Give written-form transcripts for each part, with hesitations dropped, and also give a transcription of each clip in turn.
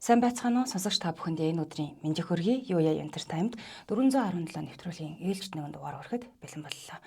Сайн байцгаана уу сонсогч та бүхэнд энэ өдрийн мэндийг хүргэе. Юу яа Entertainment 417 нэвтрүүлгийн ээлжид нэгэн дугаар хүрэхэд бэлэн боллоо.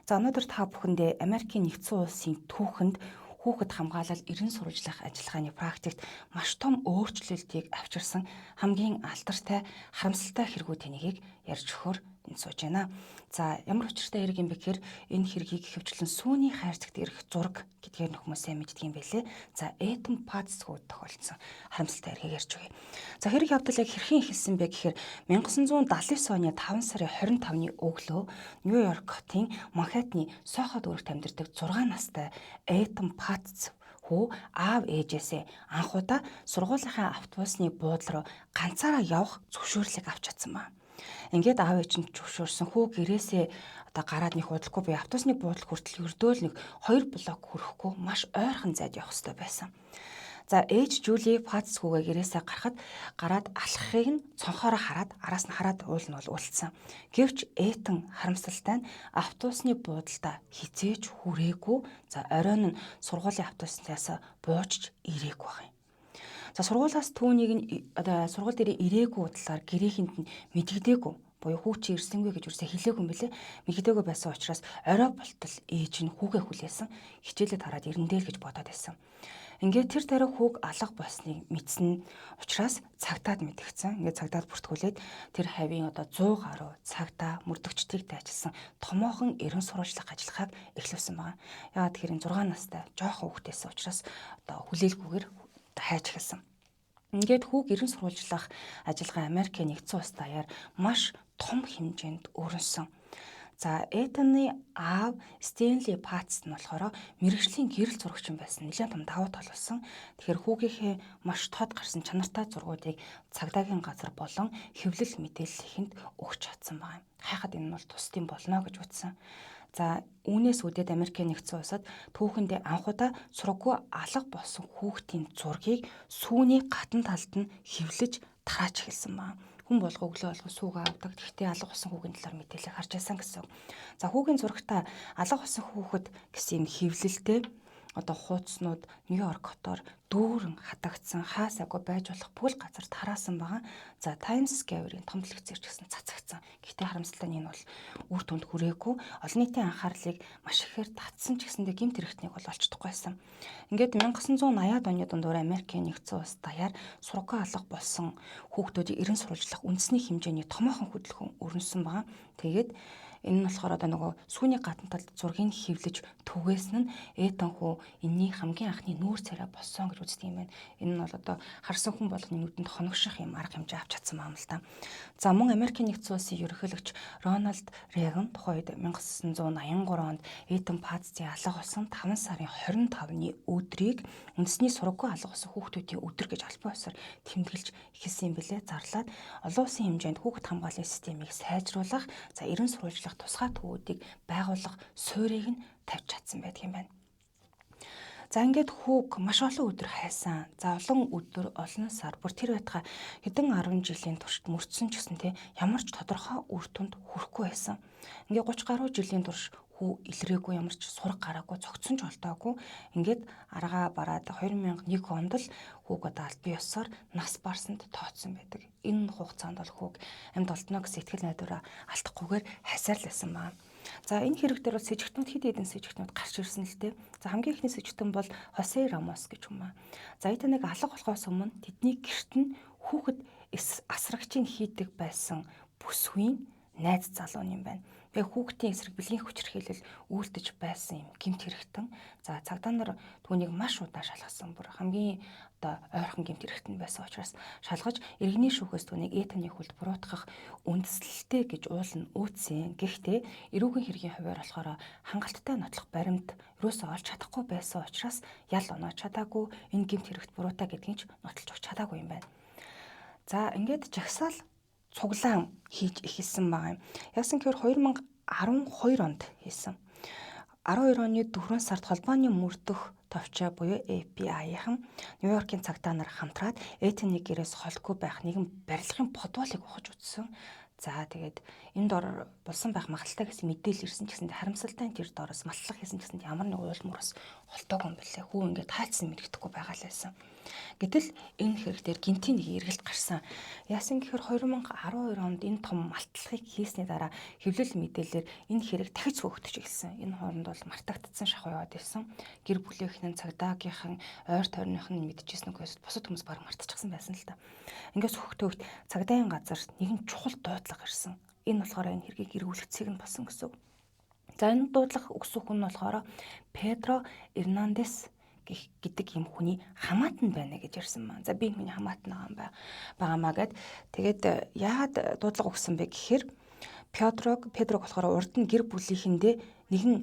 За өнөөдөр та бүхэндээ Америкийн нэгдсэн улсын түүхэнд хүүхэд хамгаалал эрен сурвалжлах ажиллагааны практикт маш том өөрчлөлтийг авчирсан хамгийн алдартай харамсалтай хэрэгүүд тэнийг ярьж өгөхөөр сууж байна. За ямар учиртай хэрэг юм бэ гэхээр энэ хэргийг ихэвчлэн сүүний хайрцагт ирэх зураг гэдгээр хүмүүсээ мэддэг юм байлээ. За Этон Патцгүүд тохиолдсон харамсалтай хэргийг ярьж өгье. За хэрэг явдал яг хэрхэн эхэлсэн бэ гэхээр 1979 оны 5 сарын 25-ны өглөө Нью-Йорк хотын Манхэттны Сохо дүүрэгт амьдардаг 6 настай Этон Патц хүү аав ээжээсээ анхудаа сургуулийнхаа автобусны буудлын руу ганцаараа явах зөвшөөрлийг авч чадсан байна. Ингээд аав ээж нь зөвшөөрсөн хүү гэрээсээ гараад нэг худалгүй би автобусны буудлын хүртэл ердөөл нэг 2 блок хүрэхгүй маш ойрхон зайд явах хэрэгтэй байсан. За ээж Жули Патц хүүгээ гэрээсээ гараад алхахыг нь цонхоороо хараад араас нь хараад уул нь бол үлдсэн. Гэвч Этон харамсалтай нь автобусны буудалда хизээж хүрээгүй. За оройн нь сургуулийн автобуснаас буужж ирээгүй байна. За сургуулиас түүнийг нь сургууль дээр ирээгүй талаар гэрээхэнд нь мэдэгдээгүй. Буюу хүү чи ирсэнгүй гэж юусаа хэлээгүй юм бэлээ. Мэдэгдээгүй байсан учраас орой болтол ээж нь хүүгээ хүлээсэн. Хичээлээ тараад ирэндээ л гэж бодоод байсан. Ингээд тэр дараа хүүг алга болсныг мэдсэн учраас цагтаад мэдгдсэн. Ингээд цагтаад бүртгүүлээд тэр хавийн 100 гаруй цагтаа мөрдөгчдийг дайчилсан томоохон эрен сурвалжлах ажиллагааг эхлүүлсэн байна. Яагаад тэгэхээр 6 настай жоохон хүүхдээсэн учраас хүлээлгүйгээр хайж эхэлсэн. Ингээд хүүг эрен сурвалжлах ажиллагаа Америкийн нэгдсэн улс даяар маш том хэмжээнд өрнөсөн. За Этоны аав Стенли Патц нь болохоор мэрэгжлийн гэрэл зурагчин байсан. Нэлээд том давуу тал болсон. Тэгэхээр хүүгийнхээ маш тод гарсан чанартай зургуудыг цагдаагийн газар болон хэвлэл мэдээллийнхэнд өгч чадсан байна. Хайхад энэ нь бол тусдын болно гэж үзсэн. За үүнээс үүдээд Америкийн нэгдсэн улсад түүхэндээ анхудаа сургаггүй алга болсон хүүхдийн зургийг сүүний гадна талд нь хэвлэж тарааж эхэлсэн байна. Хүн болго өглөө болгон сүүгээ авдаг. Гэхдээ алга болсон хүүгийн талаар мэдээлэл харж байсан гэсэн. За хүүгийн зурагтаа алга болсон хүүхэд гэсэн юм хэвлэлтэй хуудаснууд Нью-Йорк хотоор дүүрэн хатагдсан хаасаагүй байж болох бүл газар тараасан байгаа. За Times Square-ийн том телевизээр ч гэсэн цацагдсан. Гэхдээ харамсалтай нь энэ бол үр дүнд хүрээгүй. Олон нийтийн анхаарлыг маш ихээр татсан ч гэсэндээ гэмт хэрэгтнийг бол олцдохгүй байсан. Ингээд 1980-ад оны дундуур Америкийн нэгдсэн улс даяар сургаггүй алга болсон хүүхдүүдийг эрен сурвалжлах үндэсний хэмжээний томоохон хөдөлгөөн өрнөсөн байгаа. Тэгээд энэ нь болохоор сүүний гадна талд зургийг хэвлэж түгээсэн нь Этон хүү энэний хамгийн анхны нүүр царай болсон гэж үздэг юм байна. Энэ нь бол харсан хүн болгоны нүдэнд хоногших юм арга хэмжээ авч чадсан юм л та. За мөн Америкийн нэгдсэн улсын ерөнхийлөгч Рональд Рейган тухайн үед 1983 онд Этон Патцийн алга болсон 5 сарын 25-ны өдрийг үндэсний сургаггүй алга болсон хүүхдүүдийн өдөр гэж албан ёсоор тэмдэглэж эхэлсэн юм билээ. Зарлаад олон улсын хэмжээнд хүүхэд хамгааллын системийг сайжруулах, за эрен сурвалжлах тусгай төвүүдийг байгуулах суурийг нь тавьж чадсан байдаг юм байна. За ингээд хүүг маш олон өдөр хайсан. За олон өдөр, олон сар бүр тэр байтугай хэдэн 10 жилийн турш мөрдсөн ч гэсэн ямар ч тодорхой үр дүнд хүрэхгүй байсан. Ингээд 30 гаруй жилийн турш хүү илрээгүй, ямар ч сураг гараагүй, цогцсон ч олдоогүй. Ингээд аргаа бараад 2001 онд л хүүг аль бие ёсоор нас барсанд тооцсон байдаг. Энэ хугацаанд бол хүүг амьд олдно гэсэн итгэл найдвараа алдахгүйгээр хасаарласан байна. За энэ хэрэг дээр бол сэжигтнүүд хэд хэдэн сэжигтнүүд гарч ирсэн л дээ. За хамгийн ихний сэжигтэн бол Хосе Рамос гэж хүн байна. За Этоныг алга болохоос өмнө тэдний гэрт нь хүүхэд асрагчийн хийдэг байсан бүсгүй найз залуу юм байна. Тэгээ хүүхдийн эсрэг бэлгийн хүчирхийлэл үйлдэж байсан юм гэмт хэрэгтэн. За цагдаа нар түүнийг маш удаан шалгасан. Бүр хамгийн ойрхон гэмт хэрэгтэн байсан учраас шалгаж иргэний шүүхээс түүнийг Этоны хүлд буруутгах үндэслэлтэй гэж уул нь үүдсэн. Гэхдээ эрүүгийн хэргийн хувьар болохоор хангалттай нотлох баримт юусоо олж чадахгүй байсан учраас ял оноож чадаагүй, энэ гэмт хэрэгт буруутаа гэдгийг ч нотолж өгч чадаагүй юм байна. За ингээд жагсаал цуглаан хийж эхэлсэн байгаа юм. Яасан гэхээр 2012 онд хийсэн. 12 оны 4 сард холбооны мөрдөх товчоо буюу FBI-ийн Нью-Йоркийн цагдаа нар хамтраад Этоны гэрээс холгүй байх нэгэн барилгын подвалыг ухаж үзсэн. За тэгээд энд дор болсон байх магадaltaй гэсэн мэдээлэл ирсэн ч гэсэн харамсалтай тэр доороос маллах хийсэн гэсэн ямар нэг уул мөрөөс холтоогүй юм бэлээ. Хүү ингээд таацсан мэддэхгүй байгаа л байсан. Гэтэл энэ хэрэг дээр гинтийн нэг эргэлт гарсан. Яасан гэхээр 2012 онд энэ том малтлагыг хийсний дараа хэвлэл мэдээлэлээр энэ хэрэг дахиж хөөгдөж эхэлсэн. Энэ хооронд бол мартагдсан шахуу яваад байсан. Гэр бүлийнхэн, цагдаагийнхан, ойр тойрныхан мэдчихсэн үгээс бусад хүмүүс баг мартчихсан байсан л та. Ингээс хөөгтөвт цагдаагийн газар нэгэн чухал дуудлага ирсэн. Энэ болохоор энэ хэргийг эргүүлэгцийг нь болсон гэсэн. За энэ дуудлага өгсөн хүн нь болохоор Педро Эрнандес гэдэг юм хүний хамаатан байна гэж ярьсан маа. За би энэ хүний хамаатан байгаамаа гэд тэгээд яагаад дуудлага өгсөн бэ гэхээр Педрог болохоор урд нь гэр бүлийнхэндээ нэгэн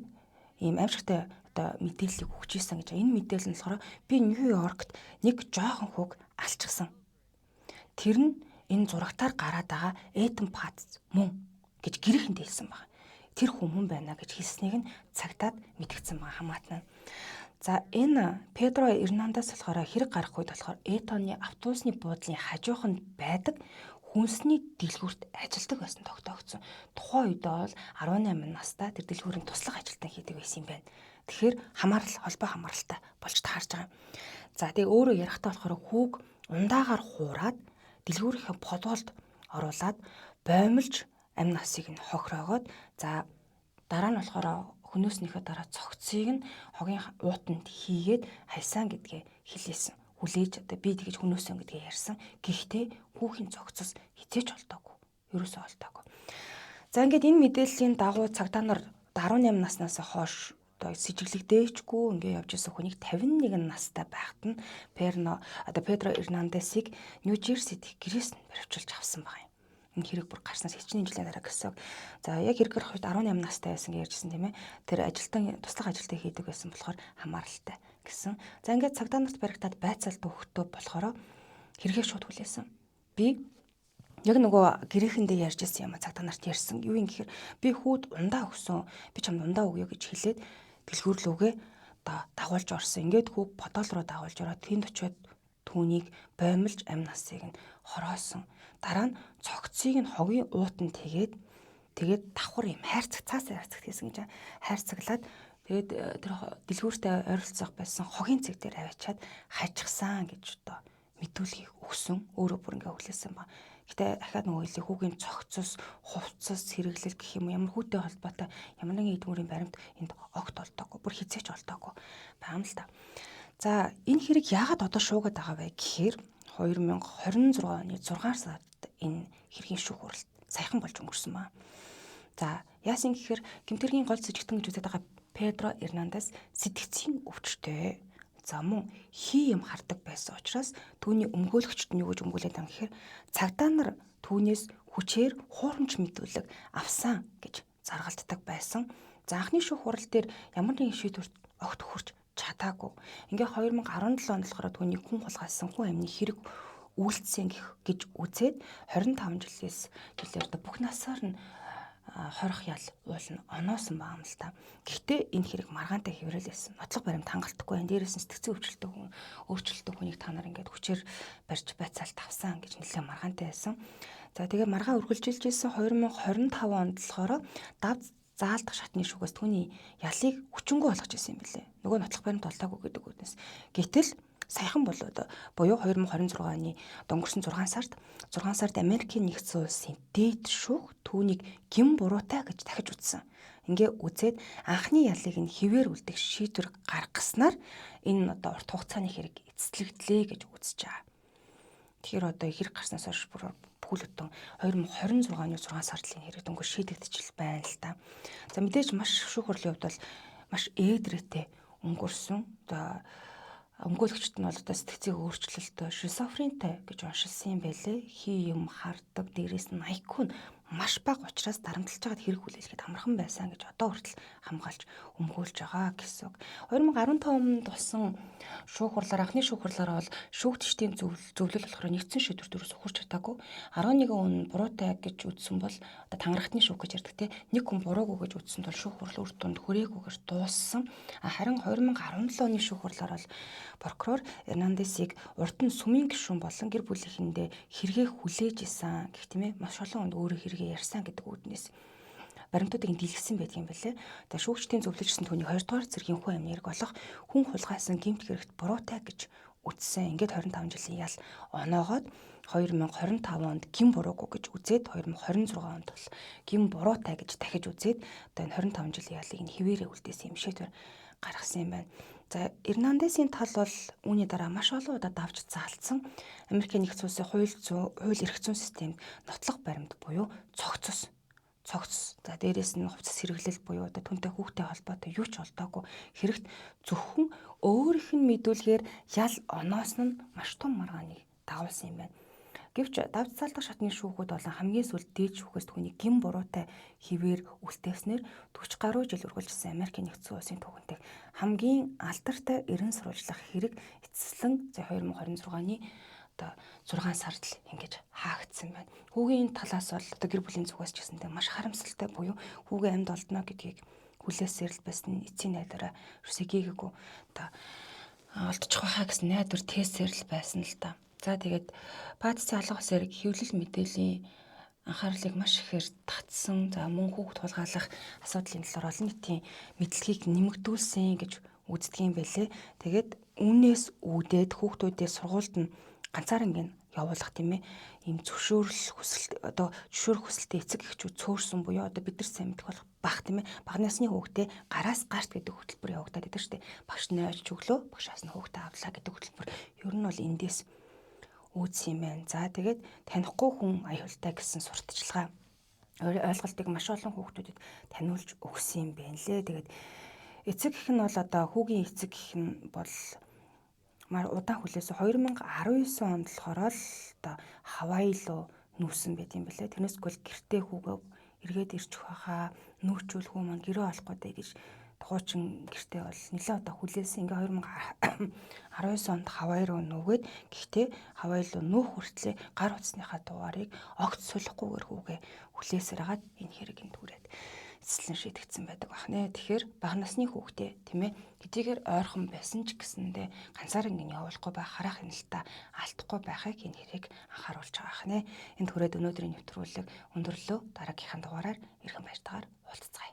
ийм аимшигтай одоо мэдээллийг өгч ийсэн гэж. Энэ мэдээлэл нь болохоор би Нью-Йоркт нэг жоохон хүүг алчсан. Тэр нь энэ зурагтаар гараад байгаа Эден Пац мөн гэж гэрээхэндээ хэлсэн байна. Тэр хүн байна гэж хэлснийг нь цагтаад мэдгдсэн байгаа хамаатан. За энэ Педро Эрнандес болохоор хэрэг гарах үед болохоор Этоны автобусны буудлын хажууханд байдаг хүнсний дэлгүүрт ажилдаг байсан тогтоогдсон. Тухайн үед бол 18 настай тэр дэлгүүрийн туслах ажилтан хийдэг байсан юм байна. Тэгэхээр холбоо хамааралтай болж таарж байгаа юм. За тэгээ өөрөө ярихтаа болохоор хүүг ундаагаар хуураад дэлгүүрийнхээ подолд оруулаад боомлж амь насыг нь хохироогоод за дараа нь болохоор хөнөөснийхөө дараа цогцыг нь хогийн уутанд хийгээд хайсан гэдгээ хэлээсэн. Хүлээж одоо би тэгэж хөнөөсөн гэдгээ ярьсан. Гэхдээ хүүхийн цогцос хизээч олдоогүй. Ерөөсөө олдоогүй. За ингээд энэ мэдээллийн дагуу цагдаа нар 18 наснаас хойш одоо сэжиглэгдээчгүй ингээд явж исэн хүнийг 51 настай байхад нь Педро Эрнандесийг Нью-Жерсид гэрээс нь баривчилж авсан байна. Энэ хэрэг бүр гарснаас хичнээн жилийн дараа гэсэн. За яг хэрэг гарах үед 18 настай байсан гэж ярьжсэн тийм ээ. Тэр туслах ажилтаа хийдэг байсан болохоор хамааралтай гэсэн. За ингээд цагдаа нарт баригдаад байцаалт өгөхдөө болохоор хэрэгээ шууд хүлээсэн. Би яг нөгөө гэрээхэндээ ярьж ирсэн юм цагдаа нарт ярьсан. Юу юм гэхээр би хүүд ундаа өгсөн. Би чамд ундаа өгье гэж хэлээд дэлгүүрлүүгээ дагуулж орсон. Ингээд хүүг подол руу дагуулж ороод тэнд очиод түүнийг боомлж амь насыг нь хороосон. Дараа нь цогцыг нь хогийн уутанд тэгээд давхар юм цаас хайрцагт хийсэн гэж хайрцаглаад тэгээд тэр дэлгүүртээ ойролцох байсан хогийн цэг дээр аваачаад хажихсан гэж одоо мэдүүлгийг өгсөн. Өөрөө бүр ингээ хүлээсэн ба. Гэтэ дахиад нөгөө хэлээ хүүгийн цогцос, хувцас хэрэглэл гэх юм ямар хүүтэй холбоотой ямар нэгэн эдгүүрийн баримт энд огт олдоогүй. Бүр хизээч олдоогүй байгаа юм л та. За энэ хэрэг яагаад одоо шуугаад байгаа вэ гэхээр 2026 оны 6 сард энэ хэргийн шүүх хуралд саяхан болж өнгөрсөн ба. За яасан гэхээр гэмтэргийн гол сэжигтэн гэж үздэг байгаа Педро Эрнандес сэтгцийн өвчтөе. За мөн хий юм хардаг байсан учраас түүний өмгөөлөгчд нь юу гэж өмгөөлээд байгаа гэхээр цагдаа нар түүнээс хүчээр хуурамч мэдүүлэг авсан гэж заргалддаг байсан. За анхны шүүх хурал дээр ямар нэгэн шийдвэрт огт хүрч чадаагүй. Ингээ 2017 онд болохоор түүний хүн хулгайлсан хүн амны хэрэг үйлдсэн гэж үзээд 25 жилээр бүх насаар нь хорих ял уулна оноосон байгаа юм л та. Гэхдээ энэ хэрэг маргаантай хэврэлсэн. Нотлох баримт хангалтгүй энэ дээрээс нь сэтгцэн өөрчлөлтөө хүнийг та нар ингээд хүчээр барьж байцаалт авсан гэж нэлээд маргаантай байсан. За тэгээ маргаан үргэлжилжсэн 2025 онд болохоор заалдах шатны шүүгээс түүний ялыг хүчингү болгож ирсэн юм билээ. Нөгөө нотлох баримт олдоогүй гэдэг үгнээс. Гэтэл саяхан болоод буюу 2026 оны өнгөрсөн 6 сард Америкийн нэгдсэн улсын дээд шүүх түүнийг гин буруутай гэж дахиж үзсэн. Ингээ үзээд анхны ялыг нь хэвээр үлдэх шийдвэр гаргаснаар энэ одоо урт хугацааны хэрэг эцэслэгдлээ гэж үзэж байгаа. Тэгэхээр одоо хэрэг гарснаас хойш бүхэл бүтэн 2026 оны 6 сард л хэрэг дөнгөж шийдэгдчихэл байна л та. За мэдээж маш шүүх хурлын хувьд бол маш ээдрээтэй өнгөрсөн. Одоо өмгөөлөгчд нь бол одоо сэтгцийг өөрчлөлтөө шизофрентэй гэж уншилсан юм байлээ. Хий юм хардаг, дээрээс нь IQ нь маш бага учраас дарамтлаж байгаад хэрэг хүлээлгэхэд амархан байсан гэж одоо хүртэл хамгаалж өмгөөлж байгаа гэсэн. 2015 онд болсон шүүх хурлаар анхны шүүх хурлаараа бол шүүгчдийн зөвлөл болохоор нэгдсэн шийдвэрт өрөөс хүрч чадаагүй. 11 хүн буруутай гэж үзсэн бол одоо тангарахтны шүүх гэж ярьдаг те. Нэг хүн буруугүй гэж үзсэн бол шүүх хурал үр дүнд хүрээгүйгээр дууссан. Харин 2017 оны шүүх хурлаар бол прокурор Эрнандесийг урд нь сүмийн гишүүн болон гэр бүлийнхэндээ хэрэгээ хүлээж исэн гэх тийм ээ маш олон хүнд өөрөө хэрэгээ ярьсан гэдэг үүднээс баримтуудыг дийлгэсэн байдаг юм билээ. Тэгээ шүүгчдийн зөвлөжсөн түүний 2 дугаар зэргийн хүн амны хэрэг болох хүн хулгайсан гэмт хэрэгт буруутай гэж үтсэн. Ингээд 25 жилийн ял оноогоод 2025 онд гин буруугүй гэж үзээд 2026 онд бол гин буруутай гэж дахиж үзээд одоо энэ 25 жилийн ялыг нь хэвээрээ үлдээсэн юм шийдвэр гаргасан юм байна. За Эрнандесын тал бол үүний дараа маш олон удаа давж заалтсан Америкийн нэгдсэн улсын хууль эрх зүйн системд нотлох баримт буюу цогцос. За дээрэс нь хувцас хэрэглэл буюу одоо түнтэй хүүхдэд холбоотой юу ч олдоогүй хэрэгт зөвхөн өөрийнх нь мэдүүлгээр ял оноос нь маш том маргааныг дагуулсан юм байна. Гэвч давж заалдах шатны шүүхүүд болон хамгийн сүүлд дээд шүүхээс түүний гин буруутай хിവэр үлдээснээр 40 гаруй жил үргэлжилсэн Америкийн нэгдсэн улсын түүхэнтэй хамгийн алдартай эрен сурвалжлах хэрэг эцэслэн 2026-ны одоо 6 сард л ингэж хаагдсан байна. Хүүгийн талаас бол одоо гэр бүлийн зүгээс ч гэсэндээ маш харамсалтай буюу хүүгээ амьд олдно гэдгийг хүлээсээр л байсан эцсийн найдвараа ерөөсөө гээгээгүй одоо олдчих байхаа гэсэн найдвар тээсээр л байсан л та. За тэгээд Патцын алга ус эрэг хэвлэл мэдээллийн анхаарлыг маш ихээр татсан. За мөн хүүхд тулгаалах асуудлын талаар олон нийтийн мэдлэгийг нэмэгдүүлсэн гэж үздэг юм байлээ. Тэгээд үүнээс үүдээд хүүхдүүдээ сургуульд нь ганцаар ингэ явуулах тийм ээ. Ийм зөвшөөрөх хүсэлтэд эцэг эхчүүд цөөрсөн буюу одоо бид нар сайн мэдэх болох баг тийм ээ. Бага насны хүүхдээ гараас гарт гэдэг хөтөлбөр явагдаад байдаг шүү дээ. Багш нь ойлж өглөө, багшаас нь хүүхдээ авлаа гэдэг хөтөлбөр. Ер нь бол эндээс үүдсэн юм байна. За тэгээд танихгүй хүн аюултай гэсэн сурталчилгаа ойлголтыг маш олон хүүхдүүдэд таниулж өгсөн юм байна лээ. Тэгээд эцэг эх нь бол одоо хүүгийн эцэг эх нь бол удаан хүлээсэн 2019 онд болохоор л одоо Хавай руу нүүсэн байт юм билээ. Тэрнээс гол гэртээ хүүгээ эргээд ирчих байхаа нүүчүүл хүү маань гэрээ олохгүй дэ гэж хуучин гэртээ бол нэлээд удаа хүлээсэн. Ингээ 2019 онд Хавай руу нүгээд гэхдээ Хавай руу нүүх хүртлээр гар утасныхаа дугаарыг огт солихгүйгээр хүүгээ хүлээсээр хагаад энэ хэрэг түрээд эцэслэн шийдэгдсэн байдаг бахнэ. Тэгэхээр бага насны хүүхдээ тийм ээ хэдийгээр ойрхон байсан ч гэсэндээ ганцаар ингэ явуулахгүй байх харах хяналтаа алдахгүй байхыг энэ хэрэг анхааруулж байгаа бахнэ. Энд хүрээд өнөөдрийн нэвтрүүлэг өндөрлөө дараагийнхаа дугаараар эрхэм баяртайгаар уулзцгаая.